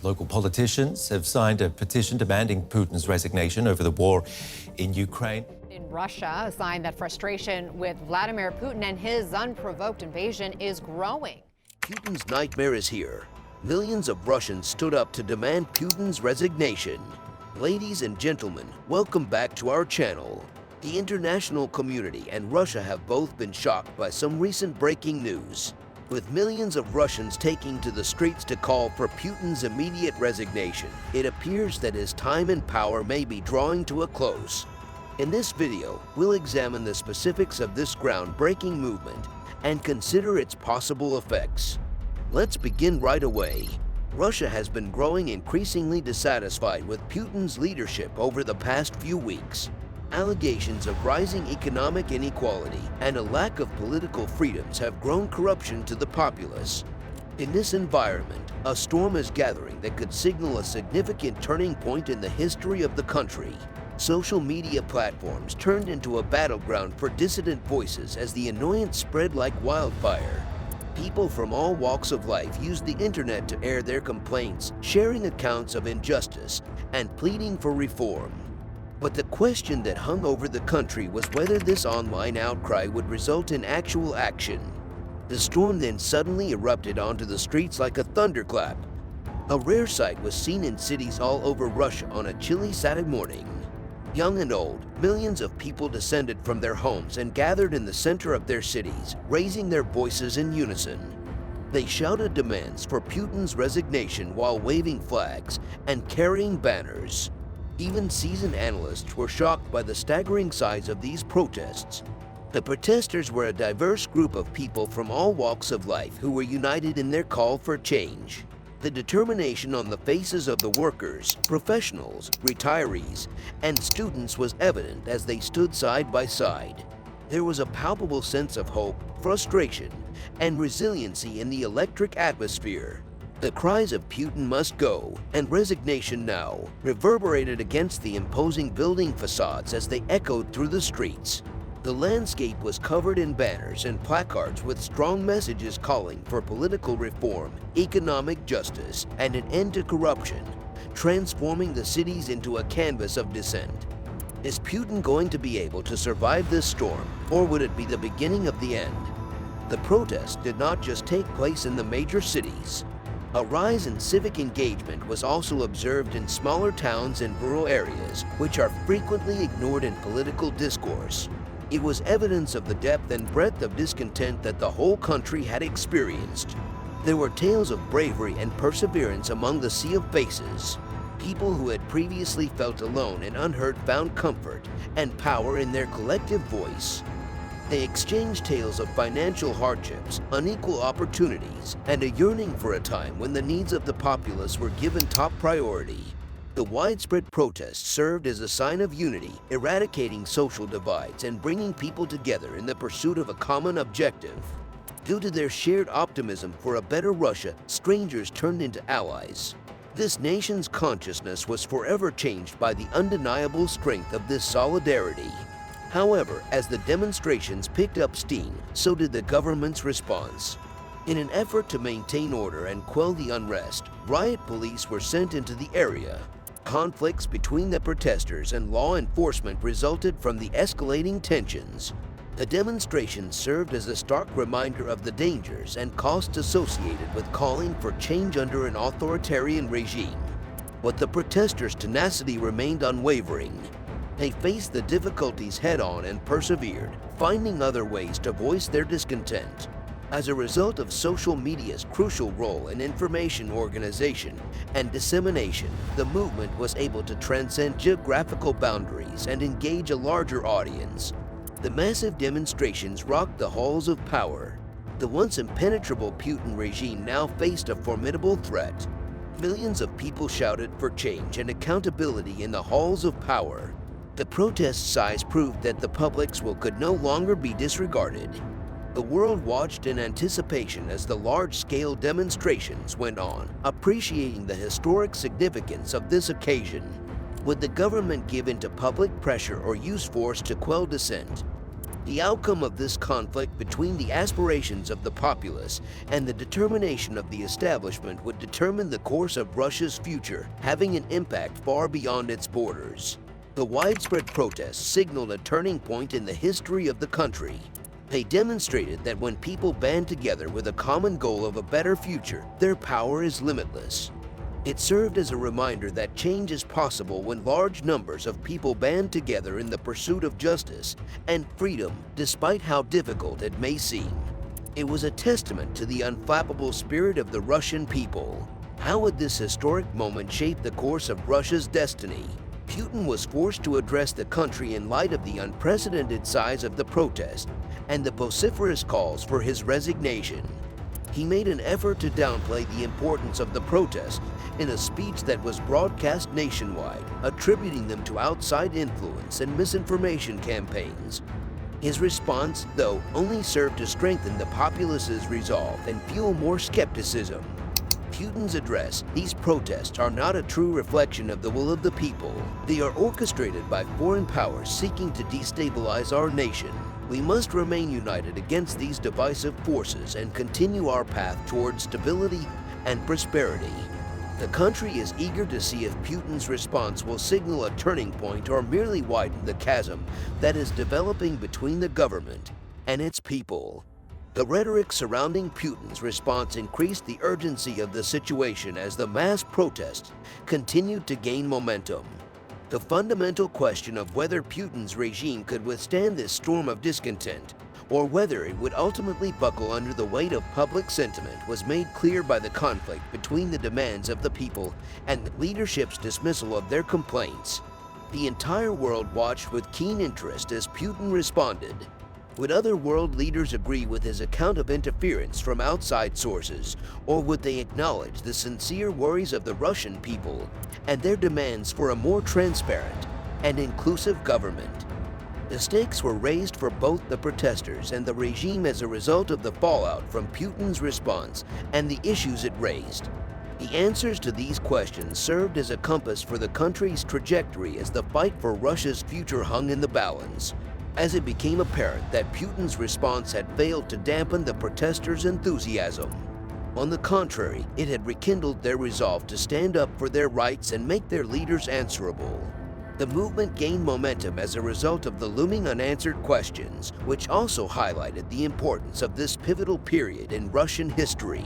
Local politicians have signed a petition demanding Putin's resignation over the war in Ukraine. In Russia, a sign that frustration with Vladimir Putin and his unprovoked invasion is growing. Putin's nightmare is here. Millions of Russians stood up to demand Putin's resignation. Ladies and gentlemen, welcome back to our channel. The international community and Russia have both been shocked by some recent breaking news, with millions of Russians taking to the streets to call for Putin's immediate resignation. It appears that his time in power may be drawing to a close. In this video, we'll examine the specifics of this groundbreaking movement and consider its possible effects. Let's begin right away. Russia has been growing increasingly dissatisfied with Putin's leadership over the past few weeks. Allegations of rising economic inequality and a lack of political freedoms have grown corruption to the populace. In this environment, a storm is gathering that could signal a significant turning point in the history of the country. Social media platforms turned into a battleground for dissident voices as the annoyance spread like wildfire. People from all walks of life used the internet to air their complaints, sharing accounts of injustice and pleading for reform. But the question that hung over the country was whether this online outcry would result in actual action. The storm then suddenly erupted onto the streets like a thunderclap. A rare sight was seen in cities all over Russia on a chilly Saturday morning. Young and old, millions of people descended from their homes and gathered in the center of their cities, raising their voices in unison. They shouted demands for Putin's resignation while waving flags and carrying banners. Even seasoned analysts were shocked by the staggering size of these protests. The protesters were a diverse group of people from all walks of life who were united in their call for change. The determination on the faces of the workers, professionals, retirees, and students was evident as they stood side by side. There was a palpable sense of hope, frustration, and resiliency in the electric atmosphere. The cries of Putin must go and resignation now reverberated against the imposing building facades as they echoed through the streets. The landscape was covered in banners and placards with strong messages calling for political reform, economic justice, and an end to corruption, transforming the cities into a canvas of dissent. Is Putin going to be able to survive this storm, or would it be the beginning of the end? The protests did not just take place in the major cities. A rise in civic engagement was also observed in smaller towns and rural areas, which are frequently ignored in political discourse. It was evidence of the depth and breadth of discontent that the whole country had experienced. There were tales of bravery and perseverance among the sea of faces. People who had previously felt alone and unheard found comfort and power in their collective voice. They exchanged tales of financial hardships, unequal opportunities, and a yearning for a time when the needs of the populace were given top priority. The widespread protests served as a sign of unity, eradicating social divides and bringing people together in the pursuit of a common objective. Due to their shared optimism for a better Russia, strangers turned into allies. This nation's consciousness was forever changed by the undeniable strength of this solidarity. However, as the demonstrations picked up steam, so did the government's response. In an effort to maintain order and quell the unrest, riot police were sent into the area. Conflicts between the protesters and law enforcement resulted from the escalating tensions. The demonstrations served as a stark reminder of the dangers and costs associated with calling for change under an authoritarian regime. But the protesters' tenacity remained unwavering. They faced the difficulties head-on and persevered, finding other ways to voice their discontent. As a result of social media's crucial role in information organization and dissemination, the movement was able to transcend geographical boundaries and engage a larger audience. The massive demonstrations rocked the halls of power. The once impenetrable Putin regime now faced a formidable threat. Millions of people shouted for change and accountability in the halls of power. The protest size proved that the public's will could no longer be disregarded. The world watched in anticipation as the large-scale demonstrations went on, appreciating the historic significance of this occasion. Would the government give in to public pressure or use force to quell dissent? The outcome of this conflict between the aspirations of the populace and the determination of the establishment would determine the course of Russia's future, having an impact far beyond its borders. The widespread protests signaled a turning point in the history of the country. They demonstrated that when people band together with a common goal of a better future, their power is limitless. It served as a reminder that change is possible when large numbers of people band together in the pursuit of justice and freedom, despite how difficult it may seem. It was a testament to the unflappable spirit of the Russian people. How would this historic moment shape the course of Russia's destiny? Putin was forced to address the country in light of the unprecedented size of the protest and the vociferous calls for his resignation. He made an effort to downplay the importance of the protest in a speech that was broadcast nationwide, attributing them to outside influence and misinformation campaigns. His response, though, only served to strengthen the populace's resolve and fuel more skepticism. Putin's address, these protests are not a true reflection of the will of the people. They are orchestrated by foreign powers seeking to destabilize our nation. We must remain united against these divisive forces and continue our path towards stability and prosperity. The country is eager to see if Putin's response will signal a turning point or merely widen the chasm that is developing between the government and its people. The rhetoric surrounding Putin's response increased the urgency of the situation as the mass protests continued to gain momentum. The fundamental question of whether Putin's regime could withstand this storm of discontent, or whether it would ultimately buckle under the weight of public sentiment, was made clear by the conflict between the demands of the people and the leadership's dismissal of their complaints. The entire world watched with keen interest as Putin responded. Would other world leaders agree with his account of interference from outside sources, or would they acknowledge the sincere worries of the Russian people and their demands for a more transparent and inclusive government? The stakes were raised for both the protesters and the regime as a result of the fallout from Putin's response and the issues it raised. The answers to these questions served as a compass for the country's trajectory as the fight for Russia's future hung in the balance. As it became apparent that Putin's response had failed to dampen the protesters' enthusiasm. On the contrary, it had rekindled their resolve to stand up for their rights and make their leaders answerable. The movement gained momentum as a result of the looming unanswered questions, which also highlighted the importance of this pivotal period in Russian history.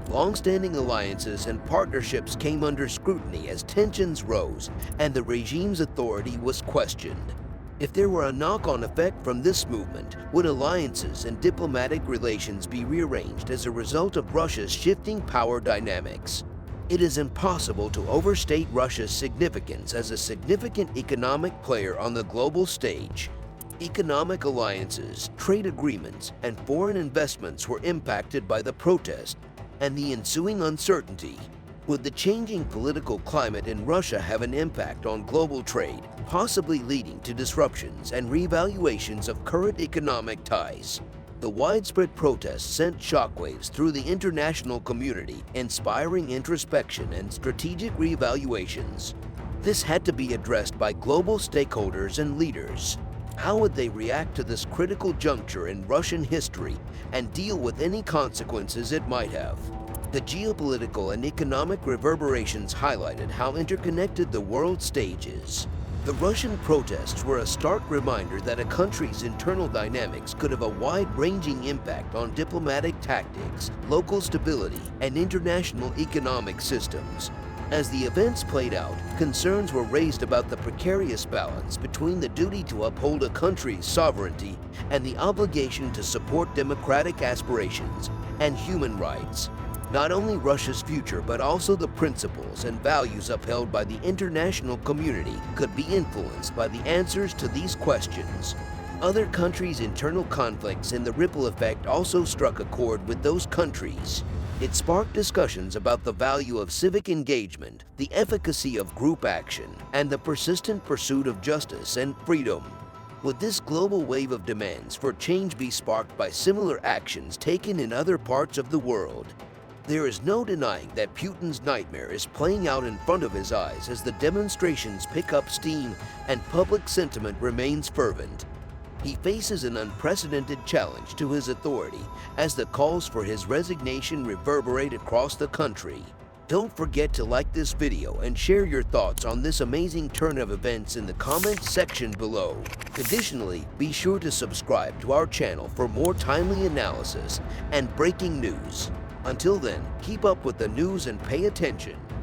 Long-standing alliances and partnerships came under scrutiny as tensions rose and the regime's authority was questioned. If there were a knock-on effect from this movement, would alliances and diplomatic relations be rearranged as a result of Russia's shifting power dynamics? It is impossible to overstate Russia's significance as a significant economic player on the global stage. Economic alliances, trade agreements, and foreign investments were impacted by the protest and the ensuing uncertainty. Would the changing political climate in Russia have an impact on global trade, possibly leading to disruptions and reevaluations of current economic ties? The widespread protests sent shockwaves through the international community, inspiring introspection and strategic reevaluations. This had to be addressed by global stakeholders and leaders. How would they react to this critical juncture in Russian history and deal with any consequences it might have? The geopolitical and economic reverberations highlighted how interconnected the world stage is. The Russian protests were a stark reminder that a country's internal dynamics could have a wide-ranging impact on diplomatic tactics, local stability, and international economic systems. As the events played out, concerns were raised about the precarious balance between the duty to uphold a country's sovereignty and the obligation to support democratic aspirations and human rights. Not only Russia's future, but also the principles and values upheld by the international community could be influenced by the answers to these questions. Other countries' internal conflicts and the ripple effect also struck a chord with those countries. It sparked discussions about the value of civic engagement, the efficacy of group action, and the persistent pursuit of justice and freedom. Would this global wave of demands for change be sparked by similar actions taken in other parts of the world? There is no denying that Putin's nightmare is playing out in front of his eyes as the demonstrations pick up steam and public sentiment remains fervent. he faces an unprecedented challenge to his authority as the calls for his resignation reverberate across the country. Don't forget to like this video and share your thoughts on this amazing turn of events in the comments section below. Additionally, be sure to subscribe to our channel for more timely analysis and breaking news. Until then, keep up with the news and pay attention.